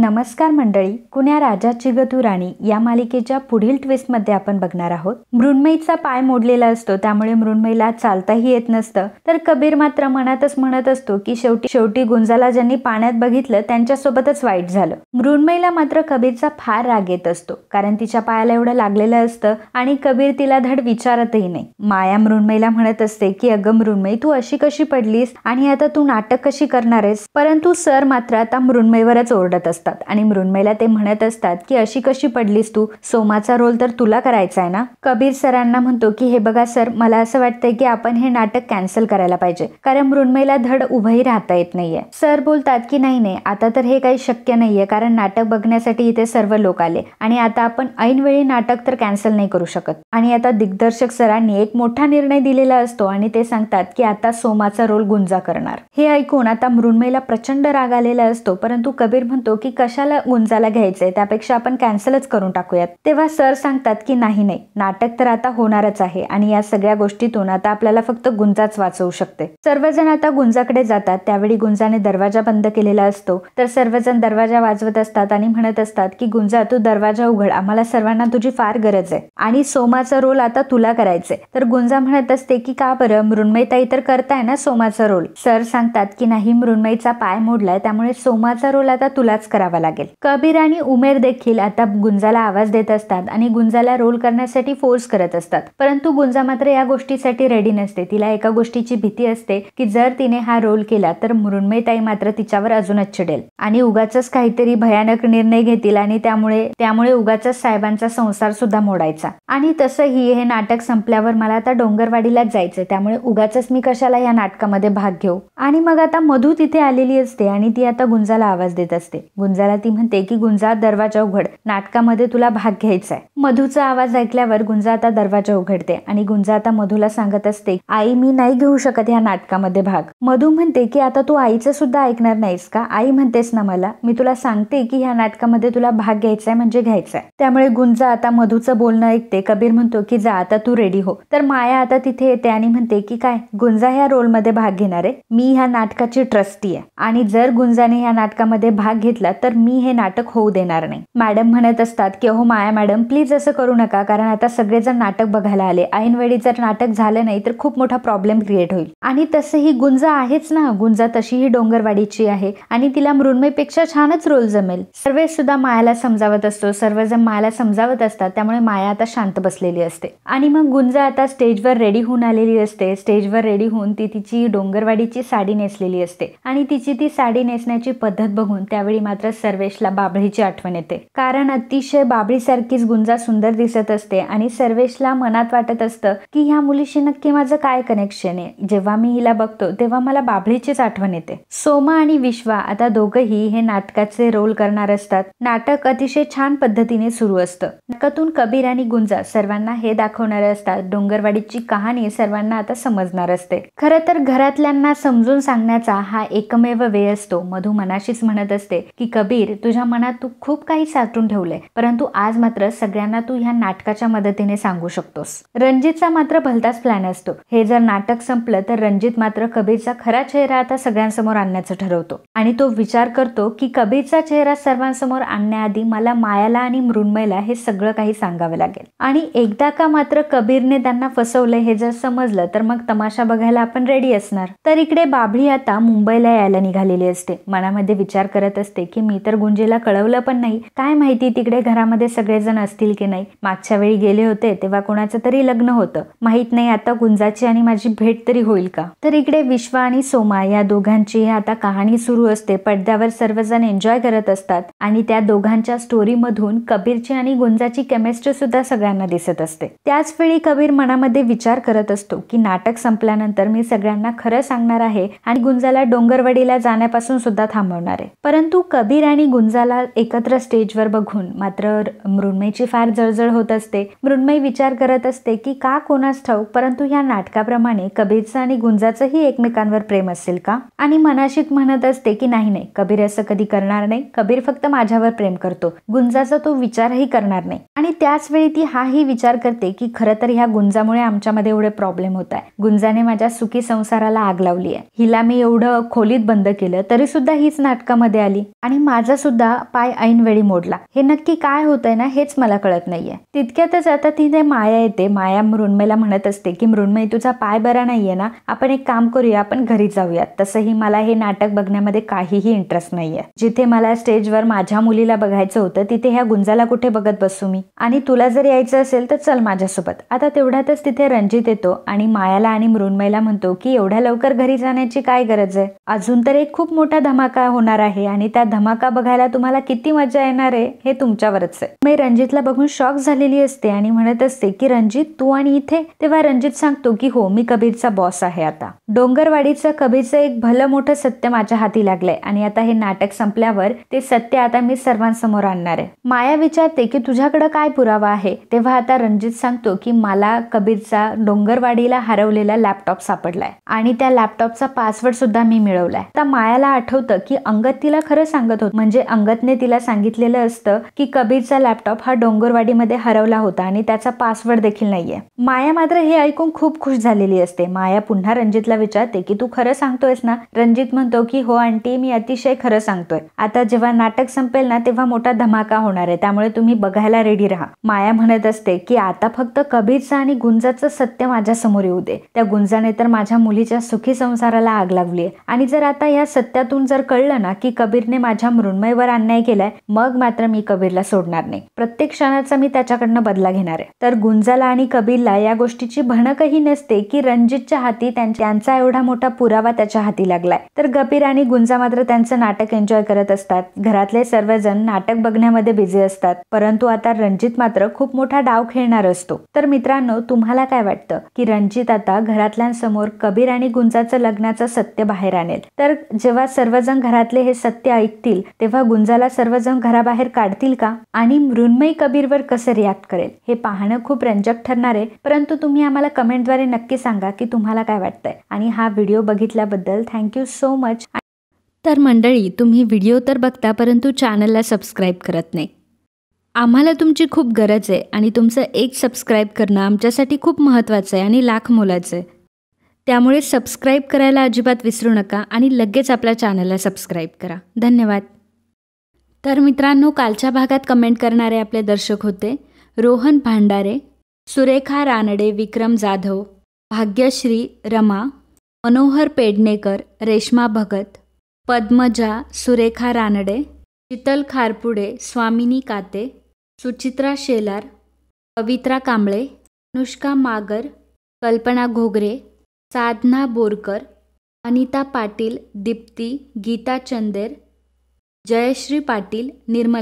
नमस्कार मंडळी, कुण्या राजाची ग तू राणी या मालिकेच्या पुढील ट्विस्टमध्ये आपण बघणार आहोत. मृण्मयीचा पाय मोडलेला असतो, त्यामुळे मृण्मयीला चालताही येत नसतं. तर कबीर मात्र मनातच म्हणत असतो की शेवटी गुंजाला ज्यांनी पाण्यात बघितलं त्यांच्यासोबतच वाईट झालं. मृण्मयीला मात्र कबीरचा फार राग येत असतो, कारण तिच्या पायाला एवढं लागलेलं असतं आणि कबीर तिला धड विचारतही नाही. माया मृण्मयीला म्हणत असते की अगं मृण्मयी, तू अशी कशी पडलीस आणि आता तू नाटक कशी करणार आहेस. परंतु सर मात्र आता मृण्मयीवरच ओरडत असतात आणि मृण्मयीला ते म्हणत असतात की अशी कशी पडलीस तू, सोमाचा रोल तर तुला करायचा आहे ना. कबीर सरांना म्हणतो की हे बघा सर, मला असं वाटतंय की आपण हे नाटक कॅन्सल करायला पाहिजे, कारण मृण्मयीला धड उभंही राहता येत नाहीये. सर बोलतात की नाही आता तर हे काही शक्य नाहीये, कारण नाटक बघण्यासाठी इथे सर्व लोक आले आणि आता आपण ऐनवेळी नाटक तर कॅन्सल नाही करू शकत. आणि आता दिग्दर्शक सरांनी एक मोठा निर्णय दिलेला असतो आणि ते सांगतात की आता सोमाचा रोल गुंजा करणार. हे ऐकून आता मृण्मयीला प्रचंड राग आलेला असतो, परंतु कबीर म्हणतो की कशाला गुंजाला घ्यायचंय, त्यापेक्षा आपण कॅन्सलच करून टाकूयात. तेव्हा सर सांगतात की नाही नाटक तर आता होणारच आहे आणि या सगळ्या गोष्टीतून आता आपल्याला फक्त गुंजाच वाचवू शकते. सर्वजण आता गुंजाकडे जातात. त्यावेळी गुंजाने दरवाजा बंद केलेला असतो, तर सर्वजण दरवाजा वाजवत असतात आणि म्हणत असतात की गुंजा, तू दरवाजा उघड, आम्हाला सर्वांना तुझी फार गरज आहे आणि सोमाचा रोल आता तुला करायचंय. तर गुंजा म्हणत असते की का बरं, मृण्मयीताई तर करताय ना सोमाचा रोल. सर सांगतात की नाही, मृण्मयीचा पाय मोडलाय, त्यामुळे सोमाचा रोल आता तुलाच करावा लागेल. कबीर आणि उमेर देखील आता गुंजाला आवाज देत असतात आणि गुंजाला रोल करण्यासाठी फोर्स करत असतात. परंतु गुंजा मात्र या गोष्टीसाठी रेडी नसते. तिला एका गोष्टीची भीती असते की जर तिने हा रोल केला तर मृण्मयीताई मात्र तिच्यावर अजूनच चिडेल आणि उगाचच काहीतरी भयानक निर्णय घेतील आणि त्यामुळे उगाचच साहेबांचा संसार सुद्धा मोडायचा. आणि तसंही हे नाटक संपल्यावर मला आता डोंगरवाडीलाच जायचं, त्यामुळे उगाचच मी कशाला या नाटकामध्ये भाग घेऊ. आणि मग आता मधू तिथे आलेली असते आणि ती आता गुंजाला आवाज देत असते. गुंजाला ती म्हणते की गुंजा, दरवाजा उघड, नाटकामध्ये तुला भाग घ्यायचा आहे. मधूचा आवाज ऐकल्यावर गुंजा आता दरवाजा उघडते आणि गुंजा आता मधूला सांगत असते, आई मी नाही घेऊ शकत ह्या नाटकामध्ये भाग. मधू म्हणते की आता तू आईचं सुद्धा ऐकणार नाहीस का, आई म्हणतेस ना मला, मी तुला सांगते की ह्या नाटकामध्ये तुला भाग घ्यायचाय म्हणजे घ्यायचाय. त्यामुळे गुंजा आता मधूचं बोलणं ऐकते. कबीर म्हणतो की जा आता तू रेडी हो. तर माया आता तिथे येते आणि म्हणते की काय, गुंजा ह्या रोलमध्ये भाग घेणार आहे, मी ह्या नाटकाची ट्रस्टी आहे आणि जर गुंजाने ह्या नाटकामध्ये भाग घेतला तर मी हे नाटक होऊ देणार नाही. मॅडम म्हणत असतात की हो माया मॅडम, प्लीज असं करू नका, कारण आता सगळेजण नाटक बघायला आले, ऐनवेळी जर नाटक झालं नाही तर खूप मोठा प्रॉब्लेम क्रिएट होईल. आणि तसंही गुंजा आहेच ना, गुंजा तशीही डोंगरवाडीची आहे आणि तिला मृण्मयीपेक्षा छानच रोल जमेल. सर्वेश सुद्धा मायाला समजावत असतो, सर्वजण मायाला समजावत असतात, त्यामुळे माया आता शांत बसलेली असते. आणि मग गुंजा आता स्टेजवर रेडी होऊन आलेली असते. स्टेजवर रेडी होऊन ती तिची डोंगरवाडीची साडी नेसलेली असते आणि तिची ती साडी नेसण्याची पद्धत बघून त्यावेळी मात्र सर्वेशला बाबळीची आठवण येते, कारण अतिशय बाबळीसारखीच गुंजा सुंदर दिसत असते आणि सर्वेशला मनात वाटत असतं की ह्या मुलीशी नक्की माझं काय कनेक्शन आहे. जेव्हा मी हिला बघतो तेव्हा मला बाबळीचीच आठवण येते. सोमा आणि विश्वा आता दोघंही हे नाटकाचे रोल करणार असतात. नाटक अतिशय छान पद्धतीने सुरू असतं. नाटकातून कबीर आणि गुंजा सर्वांना हे दाखवणारे असतात, डोंगरवाडीची कहाणी सर्वांना आता समजणार असते. खरं तर घरातल्यांना समजून सांगण्याचा हा एकमेव वेळ असतो. मधू मनाशीच म्हणत असते की कबीर, तुझ्या मनात तू खूप काही साठवून ठेवलंय, परंतु आज मात्र सगळ्यांना तू ह्या नाटकाच्या मदतीने सांगू शकतोस. रणजितचा मात्र भलताच प्लॅन असतो. हे जर नाटक संपलं तर रणजित मात्र कबीरचा खरा चेहरा आता सगळ्यांसमोर आणण्याचं ठरवतो आणि तो विचार करतो की कबीरचा चेहरा सर्वांसमोर आणण्याआधी मला मायाला आणि मृण्मयीला हे सगळं काही सांगावं लागेल. आणि एकदा का मात्र कबीरने त्यांना फसवलंय हे जर समजलं तर मग तमाशा बघायला आपण रेडी असणार. तर इकडे बाबळी आता मुंबईला यायला निघालेली असते. मनामध्ये विचार करत असते की मी तर गुंजेला कळवलं पण नाही, काय माहिती तिकडे घरामध्ये सगळेजण असतील की नाही. मागच्या वेळी गेले होते तेव्हा कोणाचं तरी लग्न होतं, माहित नाही आता गुंजाची आणि माझी भेट तरी होईल का. तर इकडे विश्वा आणि सोमा या दोघांची आता कहाणी सुरू असते. पडद्यावर सर्वजण एन्जॉय करत असतात आणि त्या दोघांच्या स्टोरी मधून कबीरची आणि गुंजाची केमिस्ट्री सुद्धा सगळ्यांना दिसत असते. त्याच वेळी कबीर मनामध्ये विचार करत असतो की नाटक संपल्यानंतर मी सगळ्यांना खरं सांगणार आहे आणि गुंजाला डोंगरवाडीला जाण्यापासून सुद्धा थांबवणार आहे. परंतु कबीर आणि गुंजाला एकत्र स्टेजवर बघून मात्र मृण्मयीची फार जळजळ होत असते. मृण्मयी विचार करत असते की का कोणास ठाऊक, परंतु ह्या नाटकाप्रमाणे कबीरचं आणि गुंजाचंही एकमेकांवर प्रेम असेल का. आणि मनाशीत म्हणत असते की नाही, कबीर असं कधी करणार नाही, कबीर फक्त माझ्यावर प्रेम करतो, गुंजाचा तो विचारही करणार नाही. आणि त्याच वेळी ती हाही विचार करते की खरं तर ह्या गुंजामुळे आमच्यामध्ये एवढे प्रॉब्लेम होत आहे. गुंजाने माझ्या सुखी संसाराला आग लावली आहे, हिला मी एवढं खोलीत बंद केलं तरी सुद्धा हीच नाटकामध्ये आली आणि माझा सुद्धा पाय ऐनवेळी मोडला. हे नक्की काय होतंय ना हेच मला कळत नाहीये. तितक्यातच आता तिथे माया येते. माया मृण्मयीला म्हणत असते की मृण्मयी, तुझा पाय बरा नाहीये ना, आपण एक काम करूया, आपण घरी जाऊयात. तसंही मला हे नाटक बघण्यामध्ये काहीही इंटरेस्ट नाहीये. जिथे मला स्टेजवर माझ्या मुलीला बघायचं होतं तिथे ह्या गुंजाला कुठे बघत बसू मी, आणि तुला जर यायचं असेल तर चल माझ्यासोबत. आता तेवढ्यातच तिथे रणजित येतो आणि मायाला आणि मृण्मयीला म्हणतो की एवढ्या लवकर घरी जाण्याची काय गरज आहे, अजून तर एक खूप मोठा धमाका होणार आहे आणि त्या धमाका बघायला तुम्हाला किती मजा येणार आहे हे तुमच्यावरच आहे. मी रणजितला बघून शॉक झालेली असते आणि म्हणत असते की रणजित तू आणि इथे. तेव्हा रणजित सांगतो की हो, मी कबीरचा बॉस आहे. आता डोंगरवाडीचं कबीरचं एक भलं मोठं सत्य माझ्या हाती लागलंय आणि आता हे नाटक संपल्यावर ते सत्य आता मी सर्वांसमोर आणणार आहे. माया विचारते की तुझ्याकडे काय पुरावा आहे. तेव्हा आता रणजित सांगतो की मला कबीरचा डोंगरवाडीला हरवलेला लॅपटॉप सापडलाय आणि त्या लॅपटॉपचा पासवर्ड सुद्धा मी मिळवलाय. आता मायाला आठवतं की अंगद तिला खरं सांगत होतं, म्हणजे अंगदने तिला सांगितलेलं असतं की कबीरचा लॅपटॉप हा डोंगरवाडीमध्ये हरवला होता आणि त्याचा पासवर्ड देखील नाहीये. माया मात्र हे ऐकून खूप खुश झालेली असते. माया पुन्हा रणजितला विचारते की तू खरं सांगतोयस ना. रणजित म्हणतो की हो आंटी, मी अतिशय खरं सांगतोय. आता जेव्हा नाटक संपेल ना तेव्हा मोठा धमाका होणार आहे, त्यामुळे तुम्ही बघायला रेडी राहा. माया म्हणत असते की आता फक्त कबीरचं आणि गुंजाचं सत्य माझ्या समोर येऊ दे. त्या गुंजाने तर माझ्या मुलीच्या सुखी संसाराला आग लावली आहे आणि जर आता या सत्यातून जर कळलं ना की कबीरने माझ्या मृण्मयीवर अन्याय केलाय, मग मात्र मी कबीरला सोडणार नाही. प्रत्येक क्षणाचा मी त्याच्याकडनं बदला घेणार आहे. तर गुंजाला आणि कबीरला या गोष्टीची भणकही नसते की रणजितच्या हाती त्यांचा एवढा मोठा पुरावा त्याच्या हाती लागलाय. तर कबीर आणि गुंजा मात्र त्यांचं नाटक एन्जॉय करत असतात. घरातले सर्वजण नाटक बघण्यामध्ये बिझी असतात, परंतु आता रणजित मात्र खूप मोठा डाव खेळणार असतो. तर मित्रांनो, तुम्हाला काय वाटतं की रणजित आता घरातल्यांसमोर कबीर आणि गुंजाचं लग्नाचं सत्य बाहेर आणेल? तर जेव्हा सर्वजण घरातले हे सत्य ऐकतील तेव्हा गुंजाला सर्वजण घराबाहेर काढतील का? आणि मृण्मयी कबीरवर कसं रिॲक्ट करेल हे पाहणं खूप रंजक ठरणार आहे. परंतु तुम्ही आम्हाला कमेंटद्वारे नक्की सांगा की तुम्हाला काय वाटतंय. आणि हा व्हिडिओ बघितल्याबद्दल थँक्यू सो मच. तर मंडळी, तुम्ही व्हिडिओ तर बघता परंतु चॅनलला सबस्क्राईब करत नाही. आम्हाला तुमची खूप गरज आहे आणि तुमचं एक सबस्क्राईब करणं आमच्यासाठी खूप महत्त्वाचं आहे आणि लाख मोलाचं आहे. त्यामुळे सबस्क्राईब करायला अजिबात विसरू नका आणि लगेच आपल्या चॅनलला सबस्क्राईब करा. धन्यवाद. तर मित्रांनो, कालच्या भागात कमेंट करणारे आपले दर्शक होते रोहन भांडारे, सुरेखा रानडे, विक्रम जाधव, भाग्यश्री, रमा, मनोहर पेडणेकर, रेश्मा भगत, पद्मजा, सुरेखा रानडे, शीतल खारपुडे, स्वामिनी काते, सुचित्रा शेलार, पवित्रा कांबळे, अनुष्का मागर, कल्पना घोगरे, साधना बोरकर, अनिता पाटील, दीप्ती, गीता चंदेर, जयश्री पाटील, निर्मला